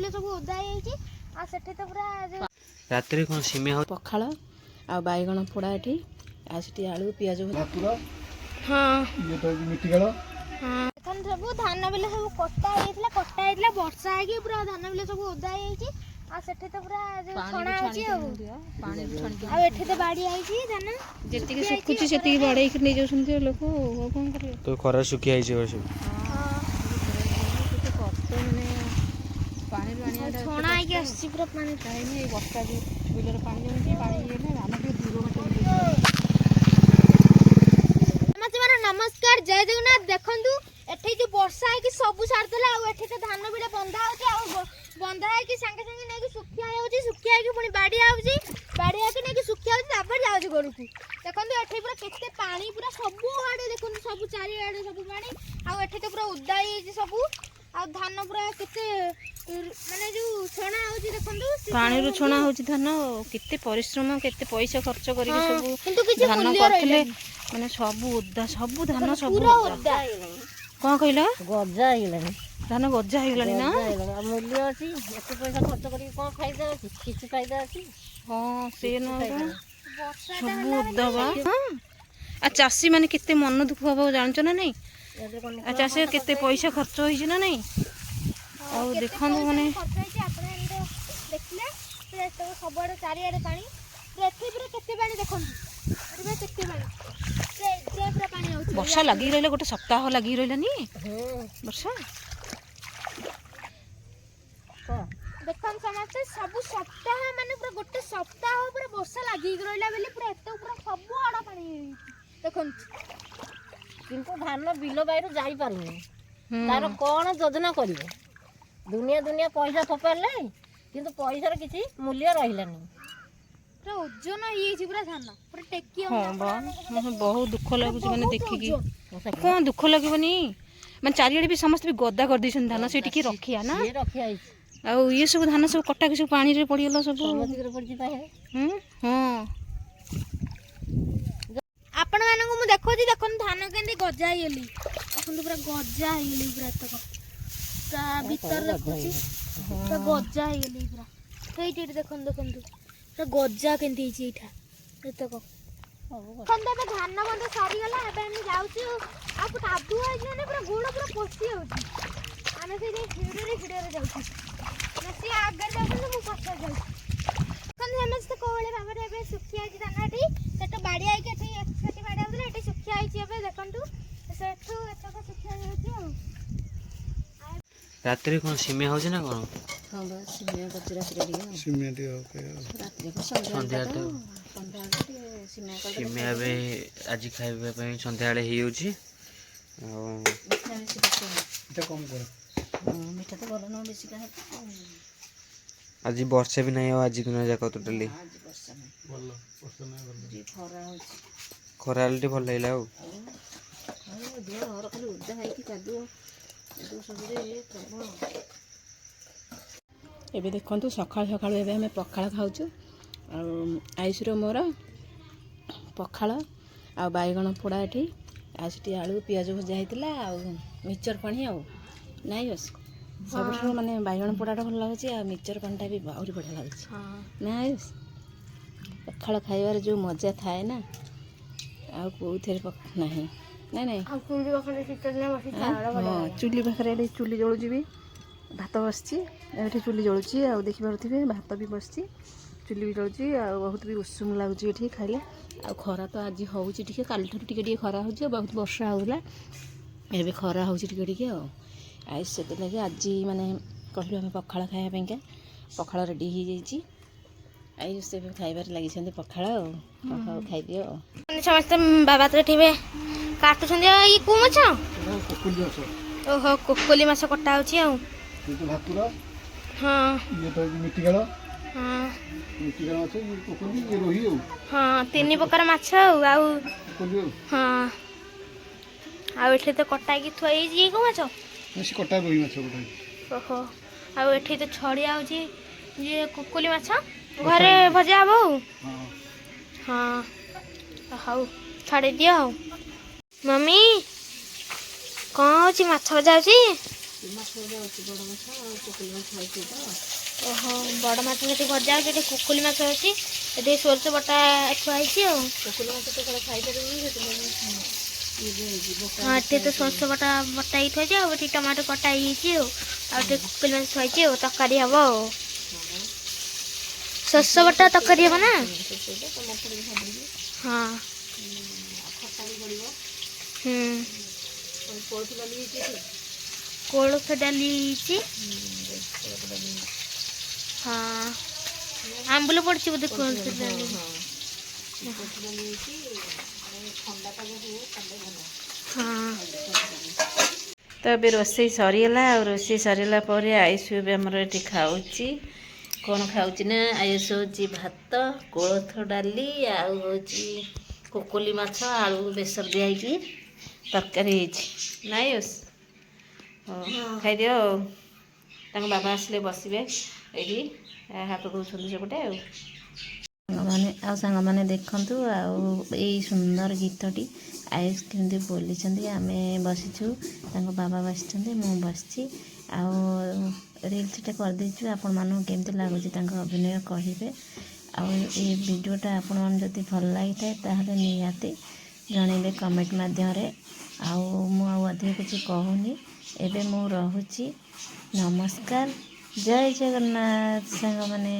Bill सब ओदा होई आ सेठी तो पूरा रात रे कोन सिमे हो पखाल आ बैगण पोड़ा एठी आ सेठी आलू पियाज हां ये तो मिट्टी गलो हां एखन सब धान बिल सब कटा हेइतला वर्षा हेगी पूरा धान बिल सब ओदा होई आ सेठी तो पूरा छणा होची पानी छणी आ एठी तो बाड़ी आईची धान जेति के सुखुची सेति बडै के नै जाउछन लोक कोन करे तो खरा सुखी आइछ सब पानी पानी छणा आइके आसी पूरा पानी नहीं वर्षा जो बिलर पानी जमी पानी ये ना धान के दूर मत नमस्कार जय जगन्नाथ देखंतु एठी जो वर्षा है कि सब सार देला आ एठी तो धान बिल बंधा होची आ बंधा है कि संगे संगे नै कि सुखिया है कि पुनी बाड़ी आउची बाड़ी है कि नै कि सुखिया होची तापर जाउची गरु को देखंतु एठी पूरा केते पानी पूरा सब आडे देखंतु सब चारि आडे सब पानी आ एठी तो पूरा उद्दा ही सब आ धान पूरा केते माने जो छणा होची देखंतु पानी रो छणा होची धान केते परिश्रम केते पैसा खर्च करी सब किंतु किछि धान मूल्य करथले माने सब उद्दा सब धान सब पूरा उद्दा कोन कहला गजा ହେଇଗଲାଣି धान गजा ହେଇगलानी ना मूल्य अछि एते पैसा खर्च करी कोन फायदा अछि किछु फायदा अछि हां से न वर्षा सब उद्दा बा आ चासी माने केते मन दुख हबो जानछ ना नहीं आ चासी केते पैसा खर्च होई ना नहीं आ देखन माने देखले पूरा तो सबआडे चारिआडे पानी एथे पूरा केते पानी देखंतु पूरा केते पानी पूरा पानी आउची वर्षा लगी रहले गोटे सप्ताह लगी रहलानी वर्षा देखन समझते सब सप्ताह माने पूरा गोटे सप्ताह पूरा वर्षा लगी रहला बेले पूरा एते पूरा सब आडा पानी देखन किंतु धान बिलो बाइरो जाई पारुनी तार कोन योजना करिवो दुनिया पैसा थोपारले किंतु पैसार किछि मूल्य रहिलानी पूरा ओजन ये छी पूरा धान पूरा टेकी हां बा मने बहुत दुख लागुच माने देखि की कोन दुख लागबनी माने चारियाडे भी समस्त भी गद्दा कर दिसन धान सेठी की रखिया ना ये रखिया आ ये सब धान सब कटा के सब पानी रे पड़ी गेलो सब समतिकर पड़छि पाए हां आपण मानक मु देखोजी देखन धान केंदी गजा हेली देखन पूरा गजा हेली पूरा तक पूरा भीतर देखोजी पूरा गजा हेली पूरा हेइटी देखन पूरा गजा केंदी छि इठा एतक कंदा पे धान बंद सारी गला एबे हम जाउची आप कादू आइ ने पूरा गोड़ पूरा पोसी होची आने से हिडरे जाउची नसी आगर जाउची मु पछा जाउची कंद हमस त कोळे भाबरे एबे सुखिया छि धानटी सेट बाडी आइ के सेटी बाडी आउले एटी सुखिया आइ छि एबे देखंतु सेठू एतक सुखिया जाउची आ रात रे कोन सिमे होछ ना कोन हां बस सिमे कचरा रेडी सीमेंट ओके रात रे को संध्या तो सिमे अबे आज खाइबा पई संध्या रे हेइ होछि এটা কম করে মিঠা তো বলো না বেশি কাহে आज वर्षा भी नहीं हो आज दिन जाक टोटली आज वर्षा नहीं ଭଲ ବର୍ଷ ନାହିଁ ଭଲ जी खरा होची खरालटी भल लागला हो देह घर खाली उद्दा है कि कादू कादू सबरे प्रबल एबे देखंतु सकाळ सकाळ एबे हम पखाळ खाउछु आ आइसरो मोर पखाळ आ बैगण पोड़ा एठी आ सेठी आलू पियाज भजा हेतिला आ मिक्सचर पानी आ नाही बस सब माने बैगण पोड़ाटा भल लागुची आ मिक्सचर पानीटा भी बहुत बढ़िया लागुची नाही पखाळ खाइबार जो मजा थाए ना आ कोथेर नाही नहीं नहीं आ कुंडी बखरे सिटने बसी चारा हाँ चुली पाखे चुली जलुची भी भात बसची ये चुली जलुची आ देखि पारुथिबे भात भी बसची चुली भी जलुची आ बहुत भी उषुम लागुची एठी खाइले आ खरा तो आज होउची टिके काल ठर टिके खरा होउची बहुत वर्षा होउला एबे खरा होउची टिके आ आई से लगे आज माने कहलु हम पखाळ खाया पेंका पखाळ रेडी हो जाइची आई से खाइबार लागि छन पखाळ आ खाइ दियो समस्त बाबा तो ठीबे काटु छन ई को मछ କୋକୁଲି ଅଛି ओहो कोकोली माछ कटा होची आ କିନ୍ତୁ ଭାତୁର हां ये तो मिट्टी गलो हां मिट्टी गलो ଅଛି ये କୋକୁଲି ये रोही हो हां तीन प्रकार माछ आ କୋକୁଲି हां आ एठे तो कटा की थई जी को माछ ସେ କଟା ରୋହି ମାଛ ଗୋଟେ ओहो आ एठे तो छड़िया होची ये कोकोली माछ घरे भजा हबो ହଁ हां हाउ छाड़ी दियो मम्मी कौन होची माछ भजा होची ମାଛ ଯାଉଛି ବଡ଼ ମାଛ ଆଉ ପୋକୁଳି ମାଛ ହେଇଛି ତ। ଓହୋ ବଡ଼ ମାଛ ସେଠି ଭଜା ହେଉଛି, ଏଠି କୁକୁଲି ମାଛ ଅଛି, ଏଠି ସୋରିଷ ବଟା ଥୁଆ ହେଇଛି ଆଉ। ପୋକୁଳି ମାଛ ତ କୁଆଡ଼େ ଖାଇପାରିବୁନି ସେଥିଲାଗି ଇଏ ହେଇଛି ବଟା। ହଁ ଏଠି ତ ସୋରିଷ ବଟା ହେଇକି ଥୁଆ ହେଇଛି, ଆଉ ଏଠି ଟମାଟୋ କଟା ହେଇଯାଇଛି ଆଉ ଏଠି କୁକୁଲି ମାଛ ଥୁଆ ହେଇଛି ଆଉ ତରକାରୀ ହେବ ଆଉ। ସୋରିଷ ବଟା ତରକାରୀ ହେବ ନା? ଟମାଟୋ ଭାଜିକି ହଁ ଖଟା ବି ପଡ଼ିବ। କୋଳଥ ଡାଲି ହେଇଛି ଏଠି। କୋଳଥ ଡାଲି ହେଇଛି। କୋଳଥ ଡାଲି ହଁ ଆମ୍ବୁଲ ପଡ଼ିଛି ବୋଧେ କୋଳଥ ଡାଲି। କୋଳଥ ଡାଲି ହେଇଛି। ଥଣ୍ଡା ପାଗ ହୁଏ ଖାଇଲେ ଭଲ। ହଁ ତ ଏବେ ରୋଷେଇ ସରିଗଲା, ଆଉ ରୋଷେଇ ସରିଲା ପରେ ଆୟୁଷ ଏବେ ଆମର ଏଠି ଖାଉଛି। କ'ଣ ଖାଉଛି ନା ଆୟୁଷ ହେଉଛି ଭାତ, କୋଳଥ ଡାଲି ଆଉ ହେଉଛି କୁକୁଲି ମାଛ ଆଳୁ ବେସର ଦିଆ ହେଇକି ତରକାରୀ ହେଇଛି ନା ଆୟୁଷ? ହଉ ଖାଇଦିଅ ଆଉ। ତାଙ୍କ ବାବା ଆସିଲେ ବସିବେ ଏଇଠି ହାତ ଦେଉଛନ୍ତି ସେପଟେ ଆଉ। ସାଙ୍ଗମାନେ ଦେଖନ୍ତୁ ଆଉ ଏଇ ସୁନ୍ଦର ଗୀତଟି ଆୟୁଷ କେମିତି ବୋଲିଛନ୍ତି। ଆମେ ବସିଛୁ, ତାଙ୍କ ବାବା ବସିଛନ୍ତି, ମୁଁ ବସିଛି ଆଉ ରିଲ୍ସଟା କରିଦେଇଛୁ। ଆପଣମାନଙ୍କୁ କେମିତି ଲାଗୁଛି ତାଙ୍କ ଅଭିନୟ କହିବେ। ଆଉ ଏ ଭିଡ଼ିଓଟା ଆପଣମାନେ ଯଦି ଭଲ ଲାଗିଥାଏ ତାହେଲେ ନିହାତି ଜଣେଇବେ କମେଣ୍ଟ ମାଧ୍ୟମରେ। ଆଉ ମୁଁ ଆଉ ଅଧିକ କିଛି କହୁନି, ଏବେ ମୁଁ ରହୁଛି। ନମସ୍କାର, ଜୟ ଜଗନ୍ନାଥ ସାଙ୍ଗମାନେ।